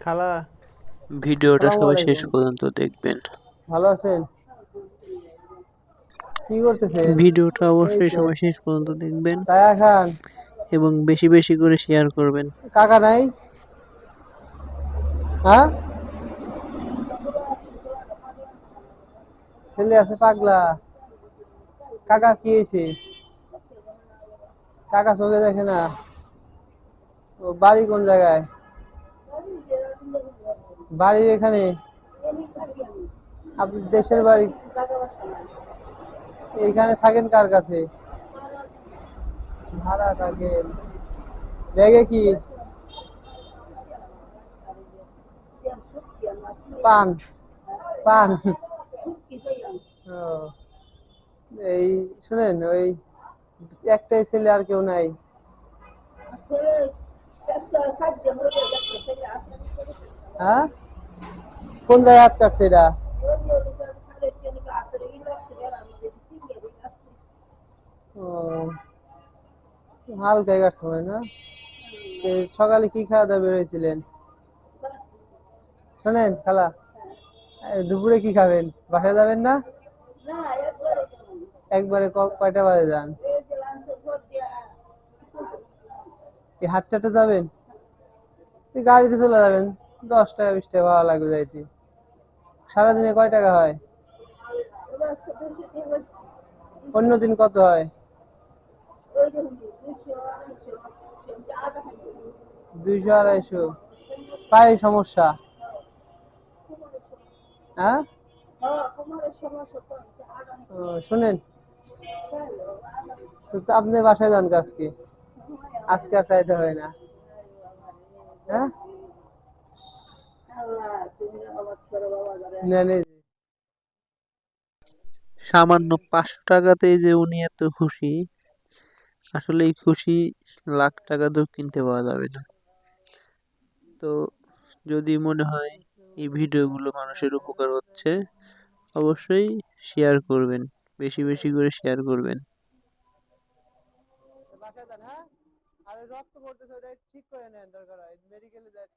খালা, ভিডিওটা আসসালামু সবাই শেষ আলাইকুম। পর্যন্ত দেখবেন। ভালো আছেন? কি করতেছেন? ভিডিওটা এই অবশ্যই তো সবাই শেষ পর্যন্ত দেখবেন চায়া খান। এবং বেশি বেশি করে শেয়ার করবেন। কাকা নাই? হ্যাঁ, ছেলে আছে পাগলা। কাকা কি হয়েছে? কাকা চোখে দেখে না। ও বাড়ি কোন জায়গায়? বাড়ি এখানে। আপনি দেশের বাড়ি এইখানে থাকেন কার কাছে? ভাড়া থাকেন। ব্যাগে কি? পান। পান। ও, এই শুনেন, ওই একটাই ছেলে, আর কেউ নাই? হ্যাঁ, কোন জায়গায় হাত কাটছে এটা? ও, হালকা কাটছে মনে হয় না? সকালে কি খাওয়া দাওয়া বেরোয়ছিলেন? শোনেন খালা, দুপুরে কি খাবেন? বাসায় যাবেন না? একবারে কয়টা বাজে যান? এই হাঁটতে যাবেন? এই গাড়িতে চলে যাবেন। 10 টাকা 20 টাকা ভাড়া লাগবে যাইতে। সারাদিনে কয় টাকা হয়? অন্যদিন কত হয়? 200 250। পায়ে সমস্যা? হ্যাঁ। শুনেন, তো আপনি বাসায় যান আজকে। আজকে আর চাইতে হয় না। হ্যাঁ, নেন এই যে। সামান্য 500 টাকাতেই যে উনি এত খুশি, আসলে এই খুশি লাখ টাকা তো কিনতে পাওয়া যাবে না। তো যদি মনে হয় এই ভিডিওগুলো মানুষের উপকার হচ্ছে, অবশ্যই শেয়ার করবেন, বেশি বেশি করে শেয়ার করবেন। বাসায় যান, হ্যাঁ। আর ওই রক্ত পড়তেছে, ওটা ঠিক করে নেন, দরকার হয় মেডিকেলে যান।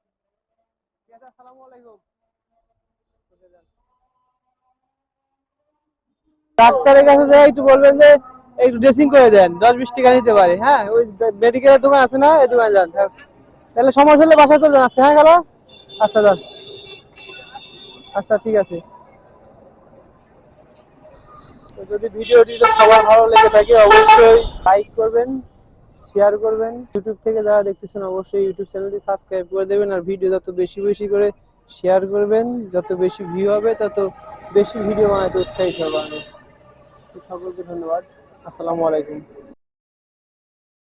ঠিক আছে, আসসালামু আলাইকুম। ডাক্তারের কাছে যে একটু বলবেন যে একটু ড্রেসিং করে দেন, 10-20 টাকা নিতে পারে। হ্যাঁ, ওই মেডিকেলের দোকান আছে না, এই দোকানে যান। হ্যাঁ, তাহলে সমস্যা হলে বাসায় চলে যান আজকে। হ্যাঁ গেল। আচ্ছা যান। আচ্ছা ঠিক আছে। তো যদি ভিডিওটি সবার ভালো লেগে থাকে, অবশ্যই লাইক করবেন, শেয়ার করবেন। ইউটিউব থেকে যারা দেখতেছেন, অবশ্যই ইউটিউব চ্যানেলটি সাবস্ক্রাইব করে দেবেন। আর ভিডিও যত বেশি বেশি করে শেয়ার করবেন, যত বেশি ভিউ হবে, তত বেশি ভিডিও বানাতে উৎসাহিত হবে আমি। সকলকে ধন্যবাদ। আসসালামু আলাইকুম।